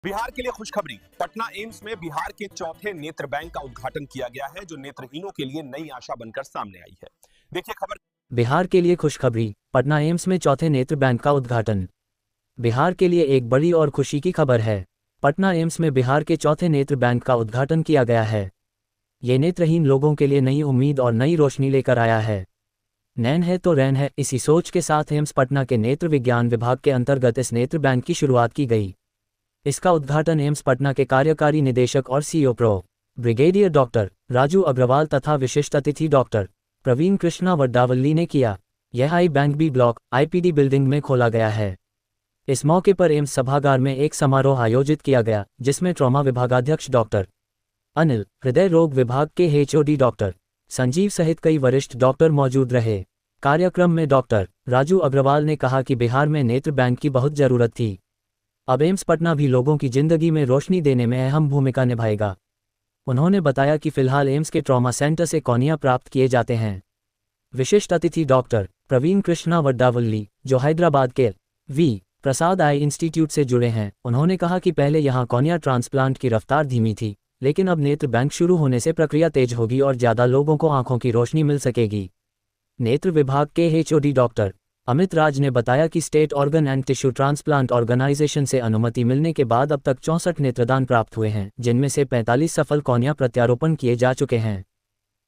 बिहार के लिए खुशखबरी। पटना एम्स में बिहार के चौथे नेत्र बैंक का उद्घाटन किया गया है, जो नेत्रहीनों के लिए नई आशा बनकर सामने आई है। देखिए खबर। बिहार के लिए खुशखबरी। पटना एम्स में चौथे नेत्र बैंक का उद्घाटन बिहार के लिए एक बड़ी और खुशी की खबर है। पटना एम्स में बिहार के चौथे नेत्र बैंक का उद्घाटन किया गया है। ये नेत्रहीन लोगों के लिए नई उम्मीद और नई रोशनी लेकर आया है। नैन है तो रैन है, इसी सोच के साथ एम्स पटना के नेत्र विज्ञान विभाग के अंतर्गत इस नेत्र बैंक की शुरुआत की गई। इसका उद्घाटन एम्स पटना के कार्यकारी निदेशक और CEO pro brigadier doctor Raju Agarwal तथा विशिष्ट अतिथि डॉक्टर प्रवीण कृष्णा वड्डावल्ली ने किया। यह eye bank B block IPD building में खोला गया है। इस मौके पर एम्स सभागार में एक समारोह आयोजित किया गया, जिसमें ट्रॉमा विभागाध्यक्ष डॉक्टर अनिल, हृदय रोग विभाग के एचओडी डॉक्टर संजीव सहित कई वरिष्ठ डॉक्टर मौजूद रहे। कार्यक्रम में डॉक्टर राजू अग्रवाल ने कहा कि बिहार में नेत्र बैंक की बहुत जरूरत थी। अब एम्स पटना भी लोगों की जिंदगी में रोशनी देने में अहम भूमिका निभाएगा। उन्होंने बताया कि फिलहाल एम्स के ट्रॉमा सेंटर से कॉर्निया प्राप्त किए जाते हैं। विशिष्ट अतिथि डॉक्टर प्रवीण कृष्णा वड्डावल्ली, जो हैदराबाद के वी प्रसाद आई इंस्टीट्यूट से जुड़े हैं, उन्होंने कहा कि पहले यहां कॉर्निया ट्रांसप्लांट की रफ्तार धीमी थी, लेकिन अब नेत्र बैंक शुरू होने से प्रक्रिया तेज होगी और ज़्यादा लोगों को आंखों की रोशनी मिल सकेगी। नेत्र विभाग के एचओडी डॉक्टर अमित राज ने बताया कि state organ and tissue transplant organization से अनुमति मिलने के बाद अब तक 64 नेत्रदान प्राप्त हुए हैं, जिनमें से 45 सफल कॉर्निया प्रत्यारोपण किए जा चुके हैं।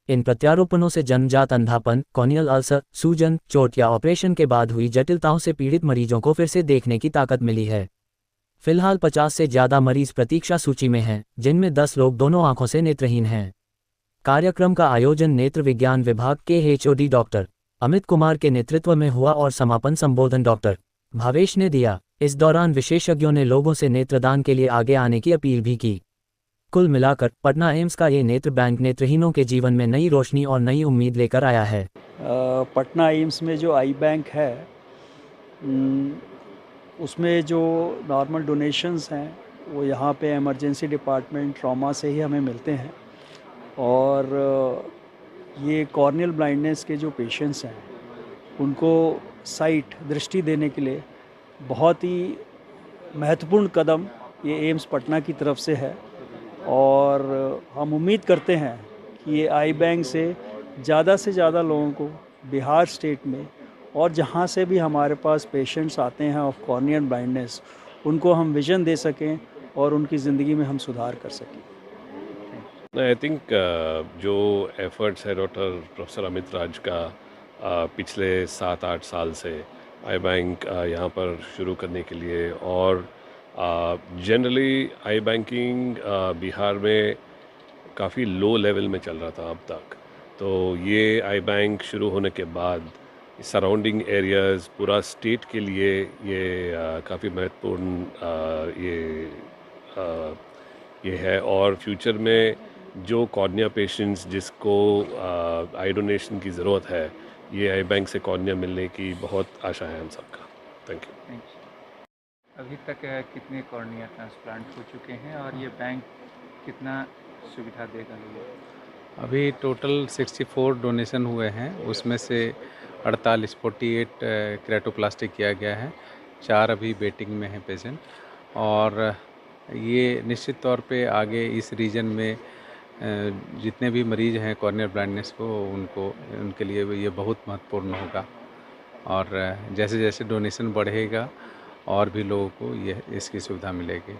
इन प्रत्यारोपणों से जन्मजात अंधापन, कॉर्नियल अल्सर, सूजन, चोट या ऑपरेशन के बाद हुई जटिलताओं से पीड़ित मरीजों को फिर से देखने की ताकत मिली है। फिलहाल 50 से ज़्यादा मरीज प्रतीक्षा सूची में हैं, जिनमें 10 लोग दोनों आंखों से नेत्रहीन हैं। कार्यक्रम का आयोजन नेत्र विज्ञान विभाग के एचओडी डॉक्टर अमित कुमार के नेतृत्व में हुआ और समापन संबोधन डॉक्टर भावेश ने दिया। इस दौरान विशेषज्ञों ने लोगों से नेत्रदान के लिए आगे आने की अपील भी की। कुल मिलाकर पटना एम्स का ये नेत्र बैंक नेत्रहीनों के जीवन में नई रोशनी और नई उम्मीद लेकर आया है। पटना एम्स में जो आई बैंक है, उसमें जो नॉर्मल डोनेशंस हैं वो यहाँ पे इमरजेंसी डिपार्टमेंट ट्रॉमा से ही हमें मिलते हैं। और ये कॉर्नियल ब्लाइंडनेस के जो पेशेंट्स हैं, उनको साइट दृष्टि देने के लिए बहुत ही महत्वपूर्ण कदम ये एम्स पटना की तरफ से है। और हम उम्मीद करते हैं कि ये आई बैंक से ज़्यादा लोगों को बिहार स्टेट में और जहाँ से भी हमारे पास पेशेंट्स आते हैं ऑफ कॉर्नियल ब्लाइंडनेस, उनको हम विजन दे सकें और उनकी ज़िंदगी में हम सुधार कर सकें। आई थिंक जो एफर्ट्स है डॉक्टर प्रोफेसर अमित राज का पिछले 7-8 साल से आई बैंक यहाँ पर शुरू करने के लिए, और जनरली आई बैंकिंग बिहार में काफ़ी लो लेवल में चल रहा था अब तक। तो ये आई बैंक शुरू होने के बाद सराउंडिंग एरियाज़, पूरा स्टेट के लिए ये काफ़ी महत्वपूर्ण ये है। और फ्यूचर में जो कॉर्निया पेशेंट्स जिसको आई डोनेशन की ज़रूरत है, ये आई बैंक से कॉर्निया मिलने की बहुत आशा है हम सबका। Thank you. अभी तक कितने कॉर्निया ट्रांसप्लांट हो चुके हैं और ये बैंक कितना सुविधा देगा? अभी टोटल 64 डोनेशन हुए हैं, उसमें से 48 क्रेटोप्लास्टिक किया गया है, 4 अभी वेटिंग में हैं पेशेंट। और ये निश्चित तौर पे आगे इस रीजन में जितने भी मरीज़ हैं कॉर्नियल ब्लाइंडनेस को, उनके लिए ये बहुत महत्वपूर्ण होगा। और जैसे जैसे डोनेशन बढ़ेगा और भी लोगों को ये इसकी सुविधा मिलेगी।